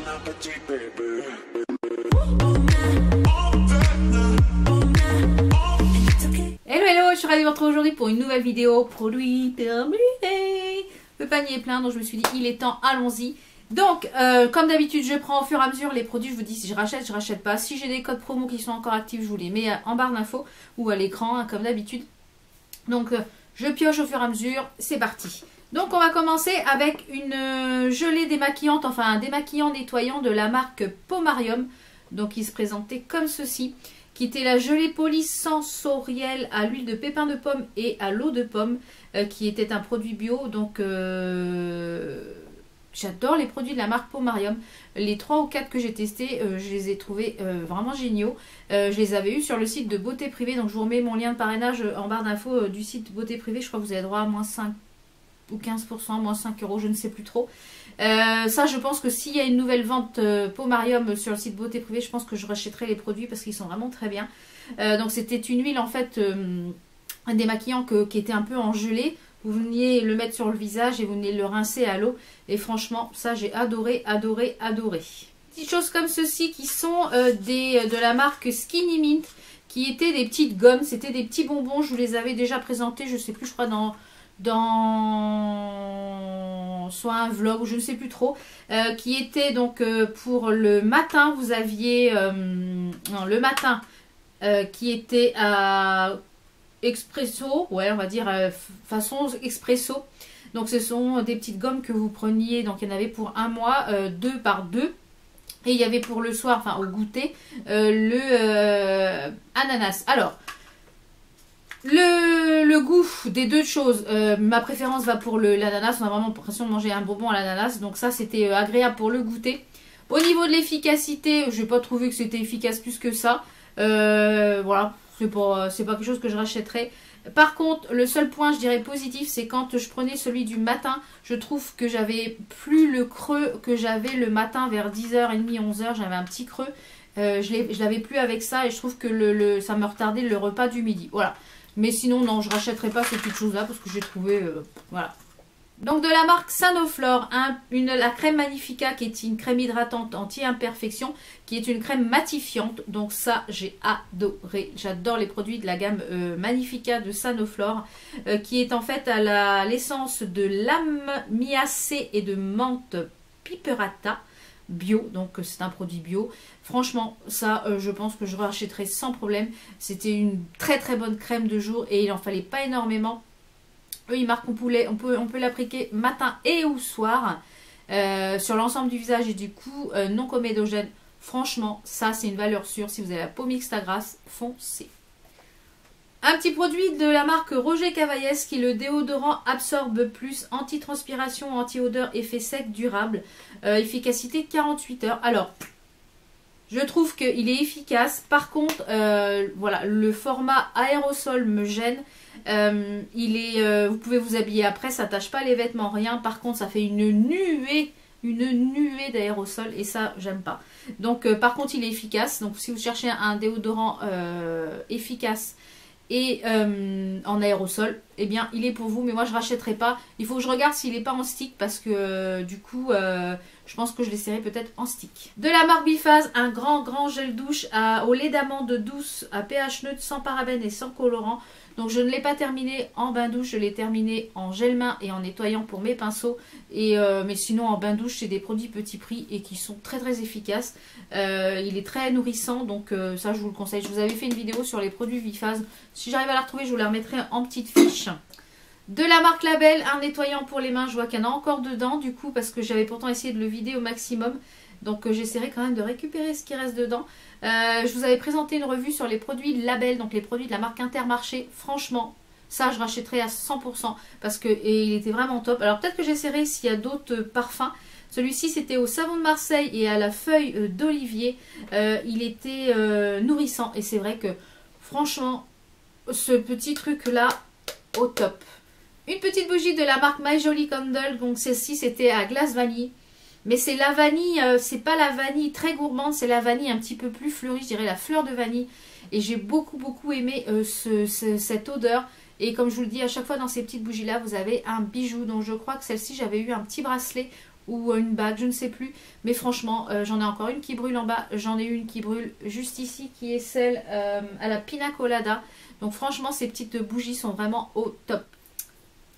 Hello hello, je suis ravie de vous retrouver aujourd'hui pour une nouvelle vidéo produit terminé. Le panier est plein, donc je me suis dit il est temps, allons-y. Donc comme d'habitude je prends au fur et à mesure les produits, je vous dis si je rachète pas. Si j'ai des codes promo qui sont encore actifs, je vous les mets en barre d'infos ou à l'écran hein, comme d'habitude. Donc je pioche au fur et à mesure, c'est parti. Donc on va commencer avec une gelée démaquillante, enfin un démaquillant nettoyant de la marque Pomarium. Donc il se présentait comme ceci, qui était la gelée polie sensorielle à l'huile de pépins de pomme et à l'eau de pomme, qui était un produit bio. Donc j'adore les produits de la marque Pomarium. Les 3 ou 4 que j'ai testés, je les ai trouvés vraiment géniaux. Je les avais eus sur le site de Beauté Privée, donc je vous remets mon lien de parrainage en barre d'infos du site Beauté Privée. Je crois que vous avez droit à moins 5 ou 15%, moins 5 euros, je ne sais plus trop. Ça, je pense que s'il y a une nouvelle vente Pomarium sur le site Beauté Privée, je pense que je rachèterai les produits parce qu'ils sont vraiment très bien. Donc c'était une huile en fait, un démaquillant qui était un peu en gelée. Vous veniez le mettre sur le visage et vous veniez le rincer à l'eau. Et franchement, ça j'ai adoré, adoré, adoré. Petites choses comme ceci qui sont de la marque Skinny Mint, qui étaient des petites gommes, c'était des petits bonbons. Je vous les avais déjà présentés, je sais plus, je crois dans soit un vlog ou je ne sais plus trop, qui était donc pour le matin. Vous aviez non, le matin qui était à expresso, ouais on va dire façon expresso. Donc ce sont des petites gommes que vous preniez, donc il y en avait pour un mois, 2 par 2. Et il y avait pour le soir, enfin au goûter, le ananas. Alors le goût des deux choses, ma préférence va pour l'ananas. On a vraiment l'impression de manger un bonbon à l'ananas. Donc ça c'était agréable pour le goûter. Au niveau de l'efficacité, je n'ai pas trouvé que c'était efficace plus que ça. Voilà, c'est pas quelque chose que je rachèterais. Par contre, le seul point je dirais positif, c'est quand je prenais celui du matin, je trouve que j'avais plus le creux que j'avais le matin vers 10h30, 11h. J'avais un petit creux. Je l'avais plus avec ça et je trouve que ça me retardait le repas du midi. Voilà. Mais sinon, non, je ne rachèterai pas ces petites choses-là parce que j'ai trouvé... voilà. Donc, de la marque Sanoflore, la crème Magnifica qui est une crème hydratante anti-imperfection, qui est une crème matifiante. Donc, ça, j'ai adoré. J'adore les produits de la gamme Magnifica de Sanoflore, qui est en fait à l'essence de lamiacée et de menthe piperata. Bio, donc c'est un produit bio. Franchement, ça, je pense que je rachèterai sans problème. C'était une très très bonne crème de jour et il en fallait pas énormément. Eux, ils marquent on peut l'appliquer matin et ou soir sur l'ensemble du visage et du coup non comédogène. Franchement, ça c'est une valeur sûre. Si vous avez la peau mixte à grasse, foncez. Un petit produit de la marque Roger Cavaillès qui est le déodorant Absorbe Plus, anti-transpiration, anti-odeur, effet sec, durable, efficacité 48 heures. Alors, je trouve qu'il est efficace. Par contre, voilà, le format aérosol me gêne. Vous pouvez vous habiller après, ça tâche pas les vêtements, rien. Par contre, ça fait une nuée d'aérosol et ça, j'aime pas. Donc, par contre, il est efficace. Donc, si vous cherchez un déodorant efficace et en aérosol, eh bien il est pour vous, mais moi je rachèterai pas. Il faut que je regarde s'il n'est pas en stick parce que du coup je pense que je l'essaierai peut-être en stick. De la marque Biphase, un grand gel douche au lait d'amande douce à pH neutre, sans parabènes et sans colorant. Donc je ne l'ai pas terminé en bain douche, je l'ai terminé en gel main et en nettoyant pour mes pinceaux. Mais sinon en bain douche c'est des produits petit prix et qui sont très très efficaces. Il est très nourrissant, donc ça je vous le conseille. Je vous avais fait une vidéo sur les produits Biphase. Si j'arrive à la retrouver, je vous la remettrai en petite fiche. De la marque Label, un nettoyant pour les mains. Je vois qu'il y en a encore dedans du coup parce que j'avais pourtant essayé de le vider au maximum. Donc j'essaierai quand même de récupérer ce qui reste dedans. Je vous avais présenté une revue sur les produits Label, donc les produits de la marque Intermarché. Franchement, ça je rachèterai à 100% parce que il était vraiment top. Alors peut-être que j'essaierai s'il y a d'autres parfums. Celui-ci c'était au savon de Marseille et à la feuille d'olivier. Il était nourrissant et c'est vrai que franchement, ce petit truc là, au top. Une petite bougie de la marque My Jolly Candle, donc celle-ci c'était à glace vanille. Mais c'est la vanille, c'est pas la vanille très gourmande, c'est la vanille un petit peu plus fleurie, je dirais la fleur de vanille. Et j'ai beaucoup aimé cette odeur. Et comme je vous le dis, à chaque fois dans ces petites bougies là, vous avez un bijou. Donc je crois que celle-ci, j'avais eu un petit bracelet ou une bague, je ne sais plus. Mais franchement, j'en ai encore une qui brûle en bas. J'en ai une qui brûle juste ici, qui est celle à la Pina Colada. Donc franchement, ces petites bougies sont vraiment au top.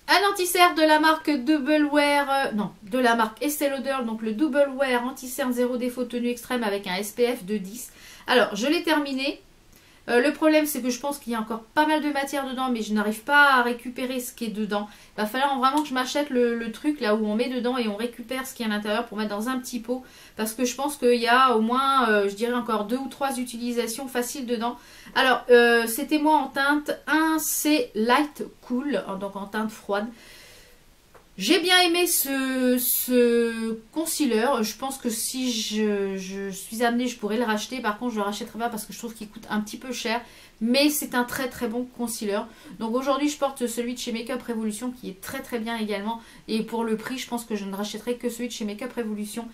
Un anti-cerne de la marque Double Wear, non, de la marque Estée Lauder, donc le Double Wear anti-cerne zéro défaut tenue extrême avec un SPF de 10. Alors, je l'ai terminé. Le problème, c'est que je pense qu'il y a encore pas mal de matière dedans, mais je n'arrive pas à récupérer ce qui est dedans. Il va falloir vraiment que je m'achète le truc là où on met dedans et on récupère ce qui est à l'intérieur pour mettre dans un petit pot. Parce que je pense qu'il y a au moins, je dirais encore 2 ou 3 utilisations faciles dedans. Alors, c'était moi en teinte 1C Light Cool, donc en teinte froide. J'ai bien aimé ce concealer. Je pense que si je suis amenée, je pourrais le racheter. Par contre, je ne le rachèterai pas parce que je trouve qu'il coûte un petit peu cher. Mais c'est un très très bon concealer. Donc aujourd'hui, je porte celui de chez Makeup Revolution qui est très très bien également. Et pour le prix, je pense que je ne rachèterai que celui de chez Makeup Revolution.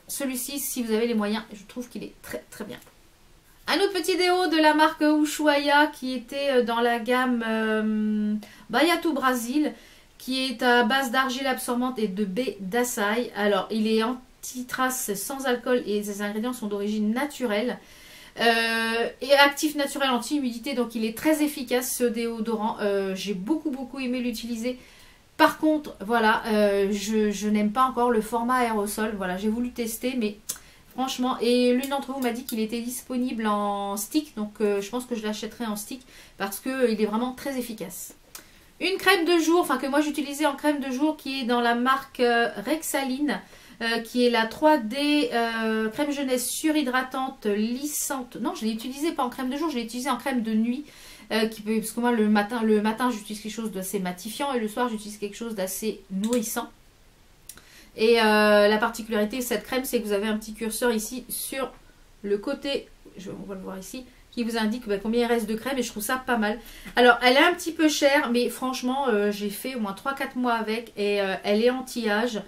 Celui-ci, si vous avez les moyens, je trouve qu'il est très très bien. Un autre petit déo de la marque Ushuaia qui était dans la gamme Baiato Brasil, qui est à base d'argile absorbante et de baie d'açaï. Alors, il est anti-trace sans alcool et ses ingrédients sont d'origine naturelle. Et actif naturel anti-humidité, donc il est très efficace ce déodorant. J'ai beaucoup aimé l'utiliser. Par contre, voilà, je n'aime pas encore le format aérosol. Voilà, j'ai voulu tester, mais franchement, et l'une d'entre vous m'a dit qu'il était disponible en stick, donc je pense que je l'achèterai en stick parce qu'il est vraiment très efficace. Une crème de jour, enfin que moi j'utilisais en crème de jour, qui est dans la marque Rexaline, qui est la 3D crème jeunesse surhydratante lissante. Non, je l'ai utilisée pas en crème de jour, je l'ai utilisée en crème de nuit. Parce que moi le matin j'utilise quelque chose d'assez matifiant et le soir j'utilise quelque chose d'assez nourrissant. Et la particularité de cette crème, c'est que vous avez un petit curseur ici sur le côté, on va le voir ici, qui vous indique combien il reste de crème et je trouve ça pas mal. Alors elle est un petit peu chère, mais franchement j'ai fait au moins 3-4 mois avec et elle est anti-âge.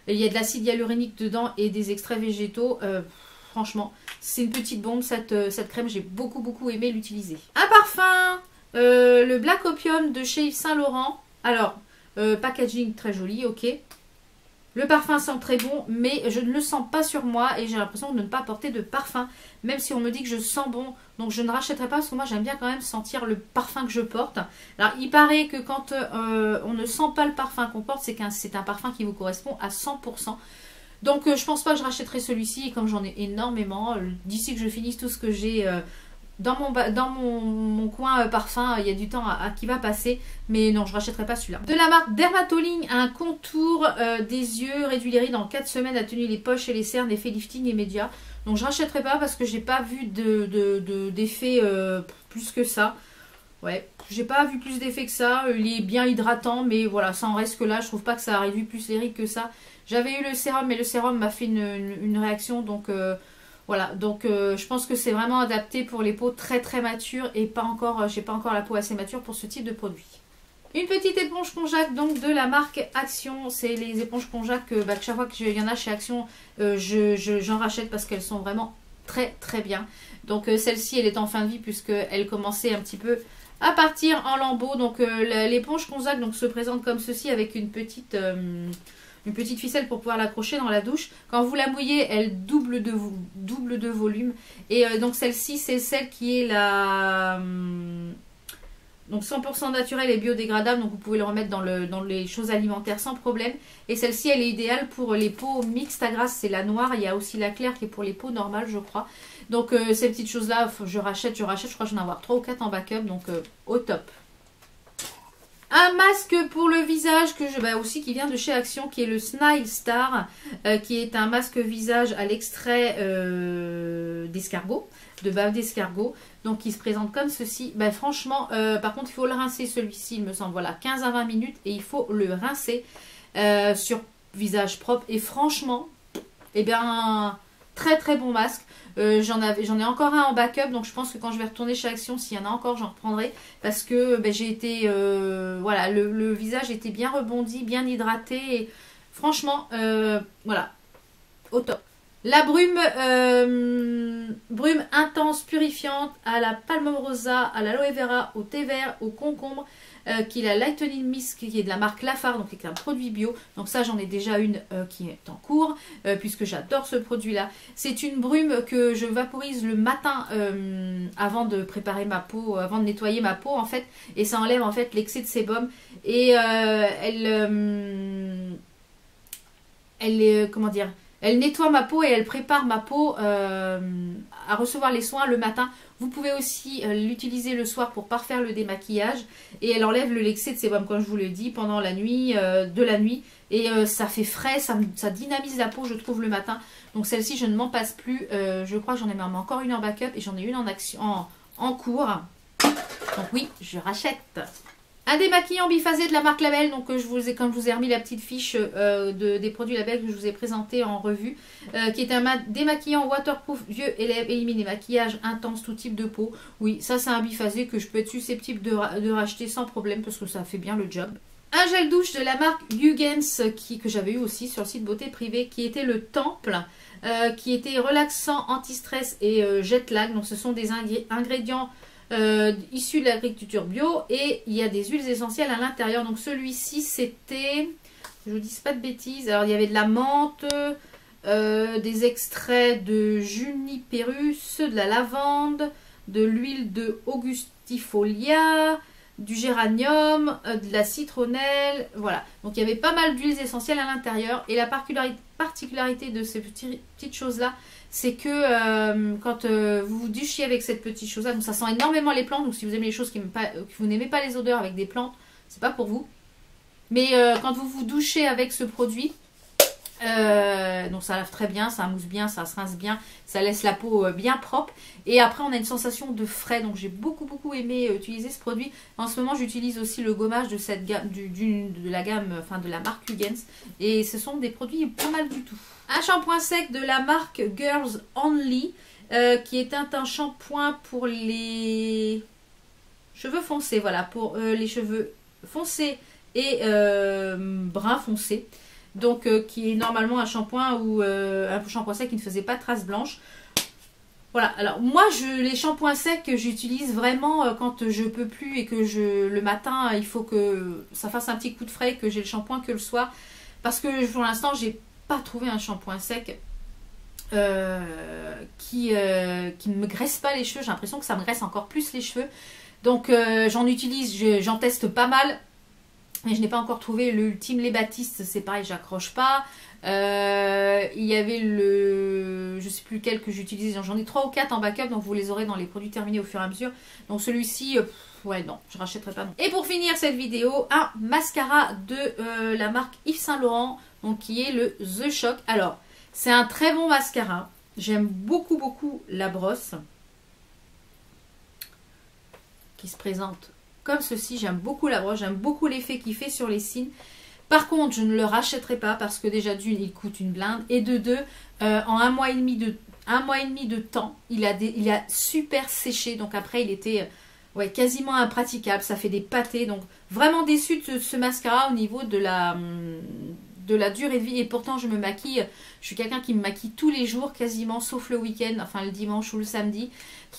Il y a de l'acide hyaluronique dedans et des extraits végétaux. Franchement, c'est une petite bombe cette crème, j'ai beaucoup aimé l'utiliser. Un parfum, le Black Opium de chez Yves Saint Laurent. Alors, packaging très joli, ok. Le parfum sent très bon, mais je ne le sens pas sur moi et j'ai l'impression de ne pas porter de parfum, même si on me dit que je sens bon. Donc je ne rachèterai pas parce que moi j'aime bien quand même sentir le parfum que je porte. Alors il paraît que quand on ne sent pas le parfum qu'on porte, c'est un parfum qui vous correspond à 100%. Donc je pense pas que je rachèterai celui-ci, et comme j'en ai énormément, d'ici que je finisse tout ce que j'ai dans mon coin parfum, il y a du temps qui va passer, mais non, je rachèterai pas celui-là. De la marque Dermatoline, un contour des yeux réduit les rides en 4 semaines, atténue les poches et les cernes, effet lifting immédiat. Donc je rachèterai pas parce que j'ai pas vu d'effet plus que ça. Ouais, j'ai pas vu plus d'effet que ça. Il est bien hydratant, mais voilà, ça en reste que là. Je trouve pas que ça a réduit plus les rides que ça. J'avais eu le sérum, mais le sérum m'a fait une réaction, donc voilà. Donc je pense que c'est vraiment adapté pour les peaux très matures et pas encore, j'ai pas encore la peau assez mature pour ce type de produit. Une petite éponge Conjac donc de la marque Action. C'est les éponges Conjac que chaque fois qu'il y en a chez Action, j'en rachète parce qu'elles sont vraiment très bien. Donc celle-ci, elle est en fin de vie puisqu'elle commençait un petit peu à partir en lambeaux. Donc l'éponge Conjac donc, se présente comme ceci avec une petite ficelle pour pouvoir l'accrocher dans la douche. Quand vous la mouillez, elle double de volume. Et donc celle-ci, c'est celle qui est la... donc 100% naturelle et biodégradable, donc vous pouvez le remettre dans les choses alimentaires sans problème. Et celle-ci, elle est idéale pour les peaux mixtes à grasse, c'est la noire. Il y a aussi la claire qui est pour les peaux normales, je crois. Donc ces petites choses-là, je rachète. Je crois que j'en ai avoir 3 ou 4 en backup, donc au top. Un masque pour le visage aussi qui vient de chez Action, qui est le Smile Star, qui est un masque visage à l'extrait d'escargot, de bave d'escargot. Donc il se présente comme ceci. Franchement, par contre il faut le rincer celui-ci, il me semble, voilà, 15 à 20 minutes et il faut le rincer sur visage propre. Et franchement, très bon masque. J'en ai encore un en backup, donc je pense que quand je vais retourner chez Action, s'il y en a encore, j'en reprendrai. Parce que j'ai été... voilà, le visage était bien rebondi, bien hydraté. Et franchement, voilà, au top. La brume intense, purifiante, à la palme rosa, à l'aloe vera, au thé vert, au concombre. qui est la Lightening Mist, qui est de la marque Lafarge, donc qui est un produit bio. Donc ça, j'en ai déjà une qui est en cours, puisque j'adore ce produit-là. C'est une brume que je vaporise le matin avant de préparer ma peau, avant de nettoyer ma peau en fait, et ça enlève en fait l'excès de sébum, et comment dire, elle nettoie ma peau et elle prépare ma peau à recevoir les soins le matin. Vous pouvez aussi l'utiliser le soir pour parfaire le démaquillage. Et elle enlève l'excès de sébum, comme je vous le dis, pendant la nuit, de la nuit. Et ça fait frais, ça dynamise la peau, je trouve, le matin. Donc celle-ci, je ne m'en passe plus. Je crois que j'en ai même encore une en backup et j'en ai une en cours. Donc oui, je rachète. Un démaquillant biphasé de la marque Label, donc comme je vous ai remis la petite fiche des produits Label que je vous ai présenté en revue, qui est un démaquillant waterproof, yeux et lèvres, élimine les maquillages intenses, tout type de peau. Oui, ça c'est un biphasé que je peux être susceptible de racheter sans problème parce que ça fait bien le job. Un gel douche de la marque Hugens que j'avais eu aussi sur le site Beauté Privée, qui était le Temple, qui était relaxant, anti-stress et jet lag. Donc ce sont des ingrédients issus de l'agriculture bio et il y a des huiles essentielles à l'intérieur. Donc celui-ci c'était, je vous dis pas de bêtises, alors il y avait de la menthe, des extraits de juniperus, de la lavande, de l'huile de augustifolia, du géranium, de la citronnelle, voilà. Donc il y avait pas mal d'huiles essentielles à l'intérieur et la particularité de ces petites choses là, c'est que quand vous vous douchiez avec cette petite chose là, donc ça sent énormément les plantes. Donc si vous aimez les choses que vous n'aimez pas les odeurs avec des plantes, c'est pas pour vous. Mais quand vous vous douchez avec ce produit, donc ça lave très bien, ça mousse bien, ça se rince bien, ça laisse la peau bien propre. Et après on a une sensation de frais. Donc j'ai beaucoup aimé utiliser ce produit. En ce moment j'utilise aussi le gommage de cette gamme, de la gamme, enfin de la marque Hugens. Et ce sont des produits pas mal du tout. Un shampoing sec de la marque Girls Only, qui est un shampoing pour les cheveux foncés. Voilà, pour les cheveux foncés et brun foncé. Donc qui est normalement un shampoing ou un shampoing sec qui ne faisait pas de traces blanches. Voilà, alors moi les shampoings secs j'utilise vraiment quand je peux plus et que le matin il faut que ça fasse un petit coup de frais, que j'ai le shampoing que le soir. Parce que pour l'instant j'ai pas trouvé un shampoing sec qui ne me graisse pas les cheveux. J'ai l'impression que ça me graisse encore plus les cheveux. Donc j'en utilise, j'en teste pas mal. Mais je n'ai pas encore trouvé l'ultime. Les Baptistes, c'est pareil, j'accroche pas. Il y avait je sais plus lequel que j'utilise. J'en ai 3 ou 4 en backup, donc vous les aurez dans les produits terminés au fur et à mesure. Donc celui-ci, ouais non, je rachèterai pas non. Et pour finir cette vidéo, un mascara de la marque Yves Saint Laurent, donc qui est le The Shock. Alors, c'est un très bon mascara. J'aime beaucoup la brosse qui se présente comme ceci. J'aime beaucoup la broche, j'aime beaucoup l'effet qu'il fait sur les cils. Par contre, je ne le rachèterai pas parce que déjà d'une, il coûte une blinde. Et de deux, en un mois et demi de temps, il a super séché. Donc après, il était ouais, quasiment impraticable. Ça fait des pâtés. Donc vraiment déçue de ce mascara au niveau de la durée de vie. Et pourtant, je me maquille. Je suis quelqu'un qui me maquille tous les jours, quasiment, sauf le week-end, enfin le dimanche ou le samedi,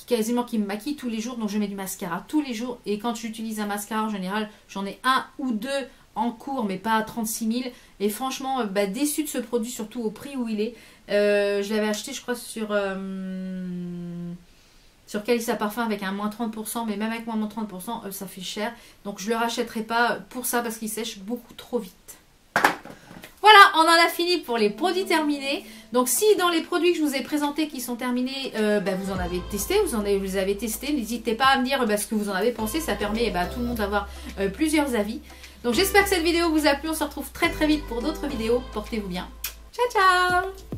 qui me maquille tous les jours. Donc je mets du mascara tous les jours. Et quand j'utilise un mascara, en général, j'en ai un ou deux en cours, mais pas à 36 000. Et franchement, déçue de ce produit, surtout au prix où il est. Je l'avais acheté, je crois, sur Calice Parfum avec un moins 30%. Mais même avec moins 30%, ça fait cher. Donc je ne le rachèterai pas pour ça, parce qu'il sèche beaucoup trop vite. Voilà, on en a fini pour les produits terminés. Donc si dans les produits que je vous ai présentés qui sont terminés, vous en avez testé, vous les avez testés, n'hésitez pas à me dire ce que vous en avez pensé. Ça permet à tout le monde d'avoir plusieurs avis. Donc j'espère que cette vidéo vous a plu. On se retrouve très vite pour d'autres vidéos. Portez-vous bien. Ciao ciao.